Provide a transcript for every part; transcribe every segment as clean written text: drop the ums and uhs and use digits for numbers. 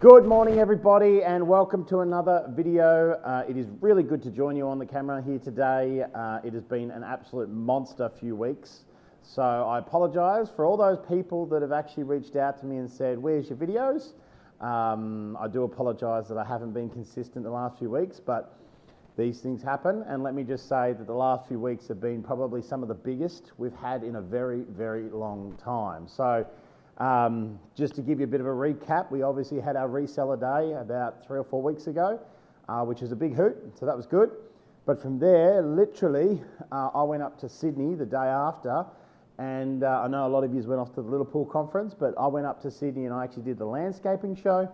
Good morning everybody and welcome to another video. It is really good to join you on the camera here today. It has been an absolute monster few weeks. So I apologise for all those people that have actually reached out to me and said, where's your videos? I do apologise that I haven't been consistent the last few weeks, but these things happen. And let me just say that the last few weeks have been probably some of the biggest we've had in a very, very long time. So just to give you a bit of a recap, we obviously had our reseller day about 3 or 4 weeks ago, which is a big hoot, so that was good. But from there, literally, I went up to Sydney the day after, and I know a lot of you went off to the Liverpool conference, but I went up to Sydney and I actually did the landscaping show.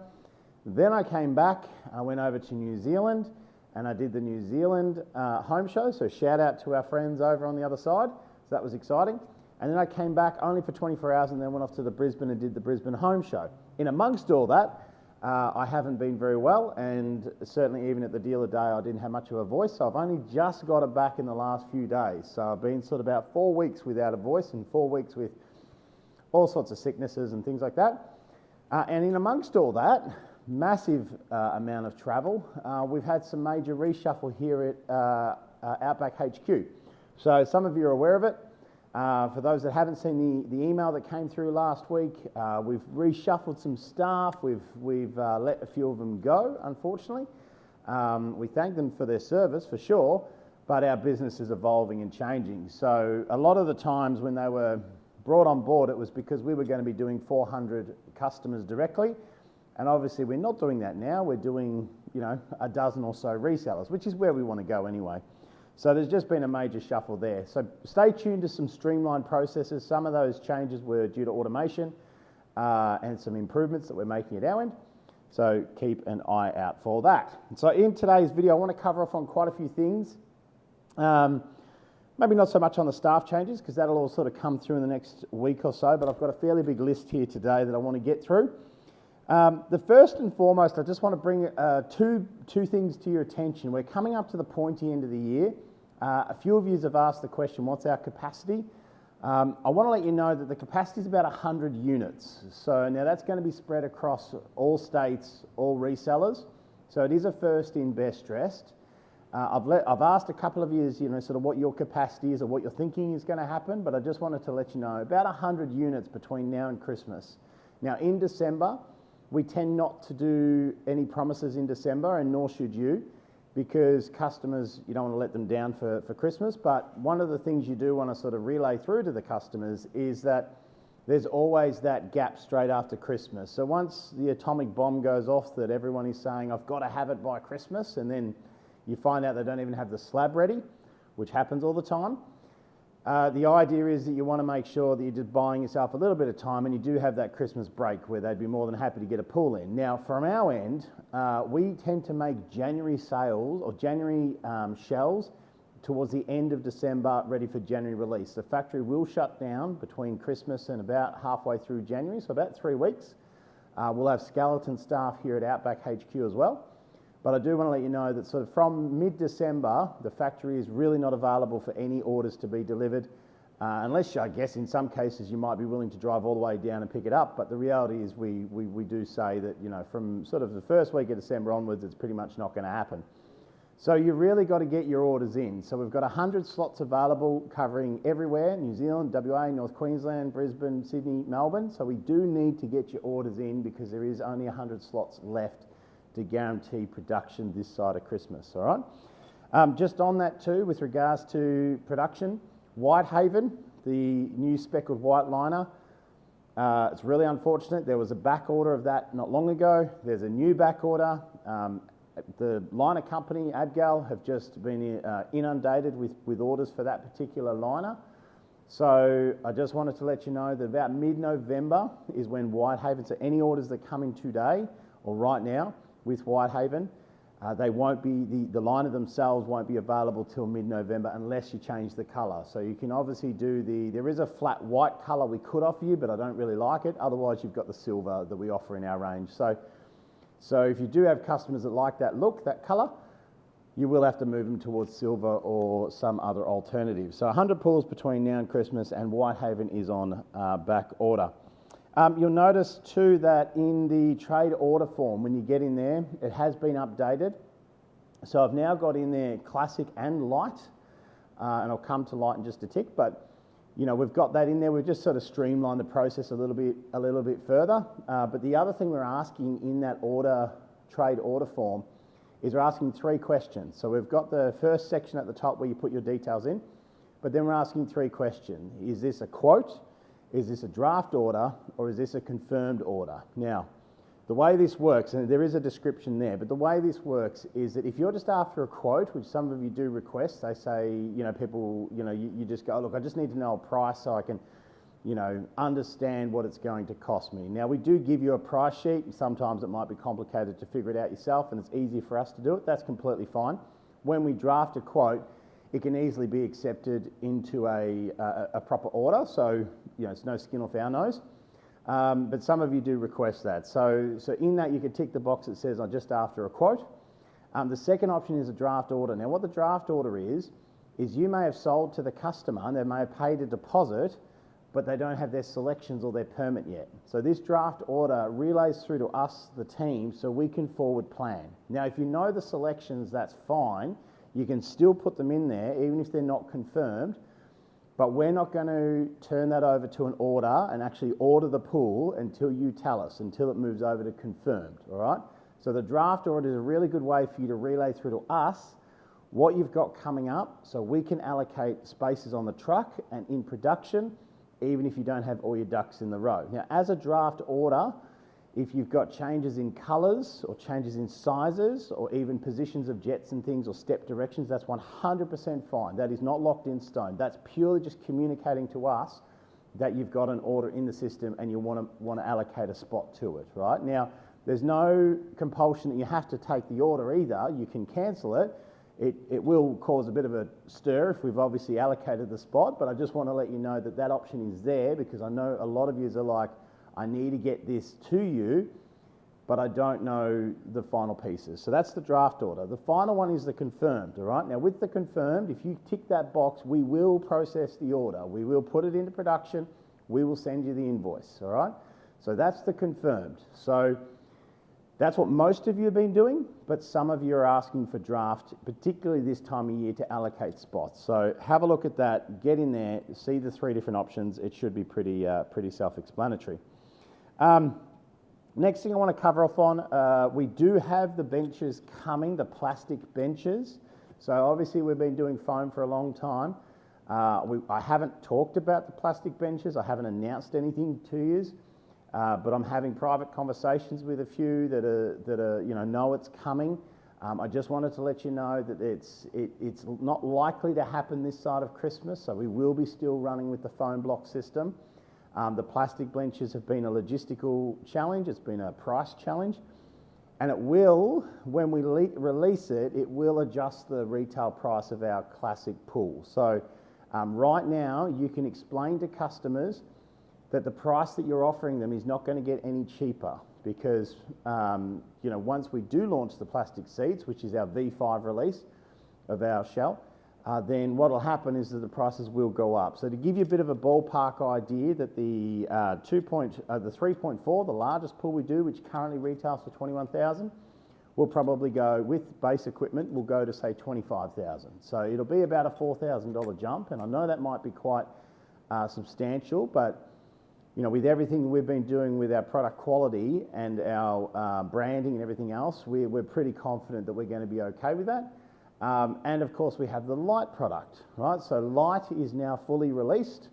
Then I came back, I went over to New Zealand, and I did the New Zealand home show, so shout out to our friends over on the other side, so that was exciting. And then I came back only for 24 hours and then went off to the Brisbane and did the Brisbane home show. In amongst all that, I haven't been very well, and certainly even at the dealer day, I didn't have much of a voice, so I've only just got it back in the last few days. So I've been sort of about 4 weeks without a voice and 4 weeks with all sorts of sicknesses and things like that. And in amongst all that, massive amount of travel, we've had some major reshuffle here at Outback HQ. So some of you are aware of it. For those that haven't seen the email that came through last week, we've reshuffled some staff. We've let a few of them go, unfortunately. We thank them for their service, for sure, but our business is evolving and changing. So a lot of the times when they were brought on board, it was because we were going to be doing 400 customers directly, and obviously we're not doing that now. We're doing, a dozen or so resellers, which is where we want to go anyway. So there's just been a major shuffle there. So stay tuned to some streamlined processes. Some of those changes were due to automation and some improvements that we're making at our end. So keep an eye out for that. So in today's video, I want to cover off on quite a few things. Maybe not so much on the staff changes, because that'll all sort of come through in the next week or so, but I've got a fairly big list here today that I want to get through. The first and foremost, I just want to bring two things to your attention. We're coming up to the pointy end of the year. A few of you have asked the question, what's our capacity? I want to let you know that the capacity is about 100 units. So now that's going to be spread across all states, all resellers. So it is a first in, best dressed. I've asked a couple of you, sort of what your capacity is or what you're thinking is going to happen, but I just wanted to let you know about 100 units between now and Christmas. Now in December, we tend not to do any promises in December, and nor should you, because customers, you don't want to let them down for Christmas. But one of the things you do want to sort of relay through to the customers is that there's always that gap straight after Christmas. So once the atomic bomb goes off that everyone is saying, I've got to have it by Christmas, and then you find out they don't even have the slab ready, which happens all the time. The idea is that you want to make sure that you're just buying yourself a little bit of time, and you do have that Christmas break where they'd be more than happy to get a pull in. Now, from our end, we tend to make January sales or January shells towards the end of December, ready for January release. The factory will shut down between Christmas and about halfway through January, so about 3 weeks. We'll have skeleton staff here at Outback HQ as well. But I do want to let you know that sort of from mid-December, the factory is really not available for any orders to be delivered, unless, I guess, in some cases you might be willing to drive all the way down and pick it up. But the reality is we do say that, from sort of the first week of December onwards, it's pretty much not going to happen. So you've really got to get your orders in. So we've got 100 slots available covering everywhere: New Zealand, WA, North Queensland, Brisbane, Sydney, Melbourne. So we do need to get your orders in because there is only 100 slots left to guarantee production this side of Christmas, all right? Just on that too, with regards to production, Whitehaven, the new speckled white liner, it's really unfortunate. There was a back order of that not long ago. There's a new back order. The liner company, Adgal, have just been inundated with orders for that particular liner. So I just wanted to let you know that about mid-November is when Whitehaven, so any orders that come in today or right now, with Whitehaven, they won't be, the liner themselves won't be available till mid-November unless you change the colour. So you can obviously there is a flat white colour we could offer you, but I don't really like it. Otherwise you've got the silver that we offer in our range. So if you do have customers that like that look, that colour, you will have to move them towards silver or some other alternative. So 100 pulls between now and Christmas, and Whitehaven is on back order. You'll notice too that in the trade order form, when you get in there, it has been updated. So I've now got in there classic and light, and I'll come to light in just a tick, but you know, we've got that in there. We've just sort of streamlined the process a little bit further. But the other thing we're asking in that trade order form is we're asking 3 questions. So we've got the first section at the top where you put your details in, but then we're asking 3 questions. Is this a quote? Is this a draft order? Or is this a confirmed order? Now, the way this works, and there is a description there, but the way this works is that if you're just after a quote, which some of you do request, they say, you know, people, you know, you just go, look, I just need to know a price so I can, you know, understand what it's going to cost me. Now, we do give you a price sheet. Sometimes it might be complicated to figure it out yourself, and it's easier for us to do it. That's completely fine. When we draft a quote, it can easily be accepted into a proper order, so, you know, it's no skin off our nose. But some of you do request that. So in that you can tick the box that says I'm just after a quote. The second option is a draft order. Now what the draft order is you may have sold to the customer and they may have paid a deposit, but they don't have their selections or their permit yet. So this draft order relays through to us, the team, so we can forward plan. Now if you know the selections, that's fine. You can still put them in there even if they're not confirmed. But we're not going to turn that over to an order and actually order the pool until you tell us, until it moves over to confirmed, all right? So the draft order is a really good way for you to relay through to us what you've got coming up so we can allocate spaces on the truck and in production, even if you don't have all your ducks in the row. Now, as a draft order, if you've got changes in colours or changes in sizes or even positions of jets and things or step directions, that's 100% fine. That is not locked in stone. That's purely just communicating to us that you've got an order in the system and you want to allocate a spot to it, right? Now, there's no compulsion that you have to take the order either. You can cancel it. It will cause a bit of a stir if we've obviously allocated the spot, but I just want to let you know that that option is there because I know a lot of you are like, I need to get this to you, but I don't know the final pieces. So that's the draft order. The final one is the confirmed, all right? Now with the confirmed, if you tick that box, we will process the order. We will put it into production. We will send you the invoice, all right? So that's the confirmed. So that's what most of you have been doing, but some of you are asking for draft, particularly this time of year, to allocate spots. So have a look at that, get in there, see the 3 different options. It should be pretty self-explanatory. Next thing I want to cover off on, we do have the benches coming, the plastic benches. So obviously we've been doing foam for a long time. I haven't talked about the plastic benches. I haven't announced anything to you, but I'm having private conversations with a few that are you know it's coming. I just wanted to let you know that it's not likely to happen this side of Christmas, so we will be still running with the foam block system. The plastic benches have been a logistical challenge, it's been a price challenge, and it will, when we release it, it will adjust the retail price of our classic pool. So right now you can explain to customers that the price that you're offering them is not going to get any cheaper because you know, once we do launch the plastic seats, which is our V5 release of our shell, then what will happen is that the prices will go up. So to give you a bit of a ballpark idea, that the 3.4, the largest pool we do, which currently retails for $21,000, will probably go with base equipment, will go to say $25,000. So it'll be about a $4,000 jump, and I know that might be quite substantial, but you know, with everything we've been doing with our product quality and our branding and everything else, we're pretty confident that we're going to be okay with that. And of course we have the light product, right? So light is now fully released.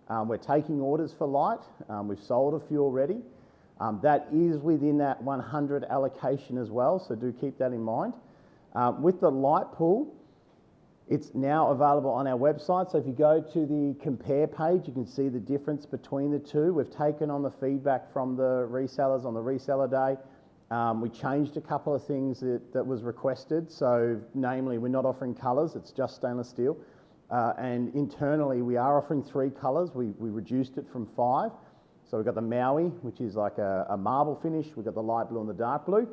We're taking orders for light. We've sold a few already. That is within that 100 allocation as well, so do keep that in mind. With the light pool, it's now available on our website. So if you go to the compare page, you can see the difference between the two. We've taken on the feedback from the resellers on the reseller day. We changed a couple of things that was requested. So namely, we're not offering colours, it's just stainless steel. And internally, we are offering 3 colours. We reduced it from 5. So we've got the Maui, which is like a marble finish. We've got the light blue and the dark blue.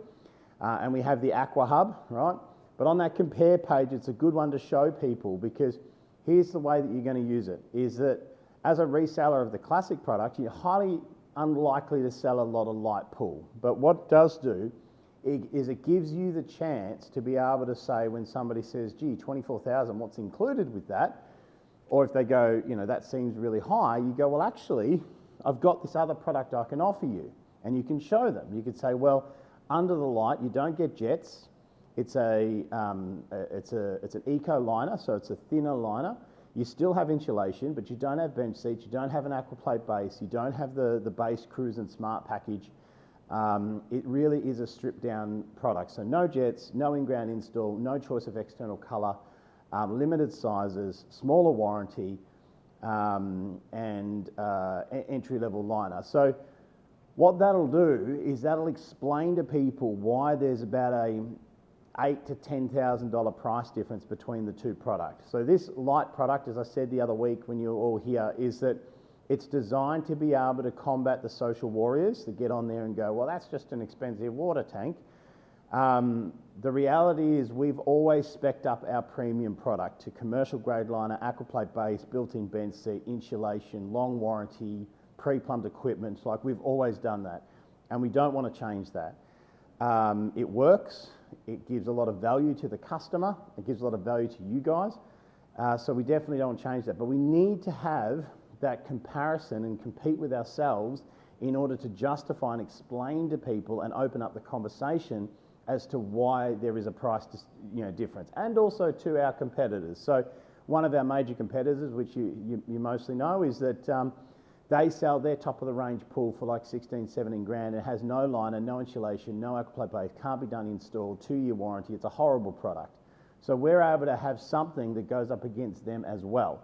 And we have the Aqua Hub, right? But on that compare page, it's a good one to show people because here's the way that you're going to use it, is that as a reseller of the classic product, you highly unlikely to sell a lot of light pool. But what it does do is it gives you the chance to be able to say, when somebody says, gee, 24,000, what's included with that? Or if they go, that seems really high, you go, well, actually, I've got this other product I can offer you. And you can show them. You could say, well, under the light, you don't get jets. It's an eco liner, so it's a thinner liner. You still have insulation, but you don't have bench seats, you don't have an aquaplate base, you don't have the base cruise and smart package. It really is a stripped down product. So no jets, no in-ground install, no choice of external colour, limited sizes, smaller warranty, and entry-level liner. So what that'll do is that'll explain to people why there's about a $8,000 to $10,000 price difference between the two products. So this light product, as I said the other week when you were all here, is that it's designed to be able to combat the social warriors that get on there and go, well, that's just an expensive water tank. The reality is we've always specced up our premium product to commercial grade liner, aquaplate base, built-in bench seat, insulation, long warranty, pre-plumbed equipment. Like, we've always done that, and we don't want to change that. It works. It gives a lot of value to the customer. It gives a lot of value to you guys. So we definitely don't change that. But we need to have that comparison and compete with ourselves in order to justify and explain to people and open up the conversation as to why there is a price difference, and also to our competitors. So one of our major competitors, which you mostly know, is that they sell their top of the range pool for like 16, 17 grand. It has no liner, no insulation, no aquaplate base, can't be done installed, 2-year warranty. It's a horrible product. So we're able to have something that goes up against them as well.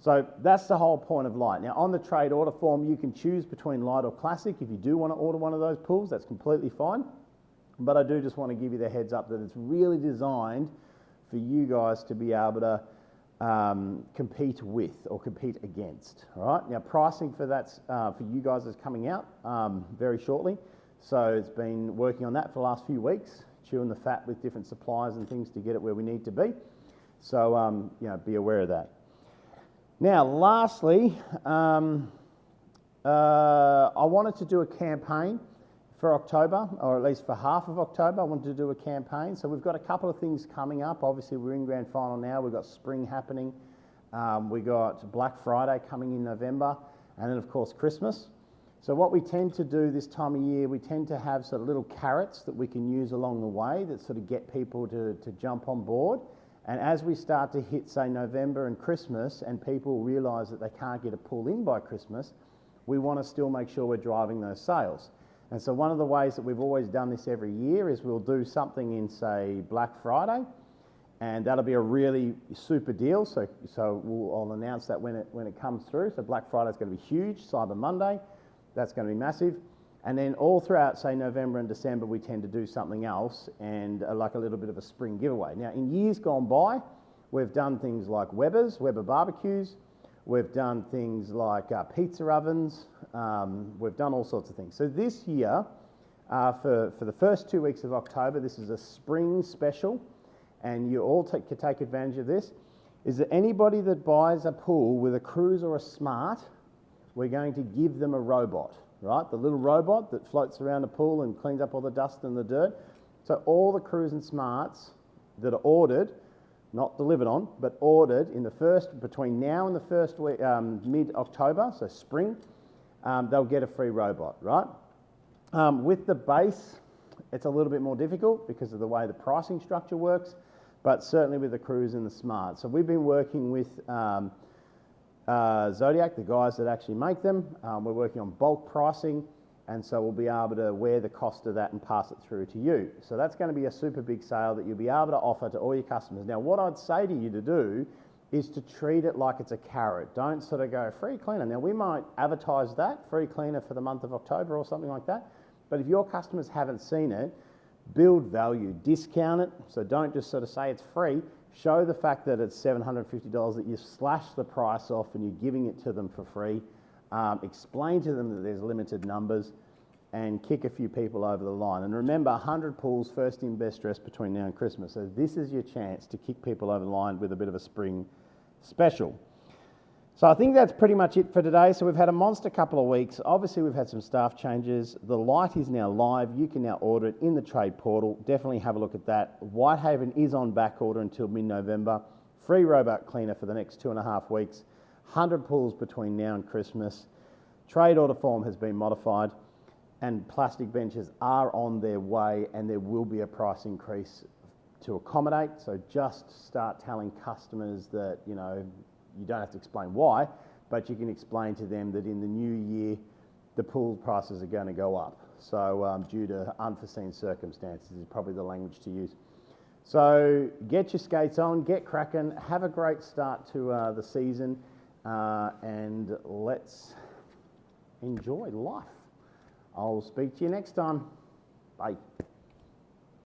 So that's the whole point of light. Now, on the trade order form, you can choose between light or classic. If you do want to order one of those pools, that's completely fine. But I do just want to give you the heads up that it's really designed for you guys to be able to compete with or compete against. All right. Now, pricing for that's for you guys is coming out very shortly. So it's been working on that for the last few weeks, chewing the fat with different suppliers and things to get it where we need to be. So be aware of that. Now, lastly, I wanted to do a campaign for October, or at least for half of October. I wanted to do a campaign. So we've got a couple of things coming up. Obviously, we're in grand final now. We've got spring happening. We got Black Friday coming in November, and then of course Christmas. So what we tend to do this time of year, we tend to have sort of little carrots that we can use along the way that sort of get people to jump on board. And as we start to hit, say, November and Christmas, and people realise that they can't get a pool in by Christmas, we want to still make sure we're driving those sales. And so one of the ways that we've always done this every year is we'll do something in, say, Black Friday, and that'll be a really super deal. So I'll announce that when it comes through. So Black Friday is going to be huge. Cyber Monday, that's going to be massive. And then all throughout, say, November and December, we tend to do something else, and like a little bit of a spring giveaway. Now, in years gone by, we've done things like Weber barbecues. We've done things like pizza ovens. We've done all sorts of things. So this year, for the first 2 weeks of October, this is a spring special, and you all can take advantage of this, is that anybody that buys a pool with a cruise or a smart, we're going to give them a robot, right? The little robot that floats around the pool and cleans up all the dust and the dirt. So all the cruise and smarts that are ordered, not delivered on, but ordered in between now and the first week, mid-October, so spring, they'll get a free robot, right? With the base, it's a little bit more difficult because of the way the pricing structure works, but certainly with the cruise and the smart. So we've been working with Zodiac, the guys that actually make them. We're working on bulk pricing, and so we'll be able to wear the cost of that and pass it through to you. So that's going to be a super big sale that you'll be able to offer to all your customers. Now, what I'd say to you to do is to treat it like it's a carrot. Don't sort of go free cleaner. Now, we might advertise that, free cleaner for the month of October or something like that, but if your customers haven't seen it, build value, discount it. So don't just sort of say it's free. Show the fact that it's $750, that you slash the price off and you're giving it to them for free. Explain to them that there's limited numbers, and kick a few people over the line. And remember, 100 pools, first in, best dressed between now and Christmas. So this is your chance to kick people over the line with a bit of a spring special. So I think that's pretty much it for today. So we've had a monster couple of weeks. Obviously, we've had some staff changes. The light is now live. You can now order it in the trade portal. Definitely have a look at that. Whitehaven is on back order until mid-November. Free robot cleaner for the next 2.5 weeks. 100 pulls between now and Christmas. Trade order form has been modified, and plastic benches are on their way, and there will be a price increase to accommodate. So just start telling customers that, you know, you don't have to explain why, but you can explain to them that in the new year, the pool prices are going to go up. So due to unforeseen circumstances is probably the language to use. So get your skates on, get cracking, have a great start to the season, and let's enjoy life. I'll speak to you next time. Bye.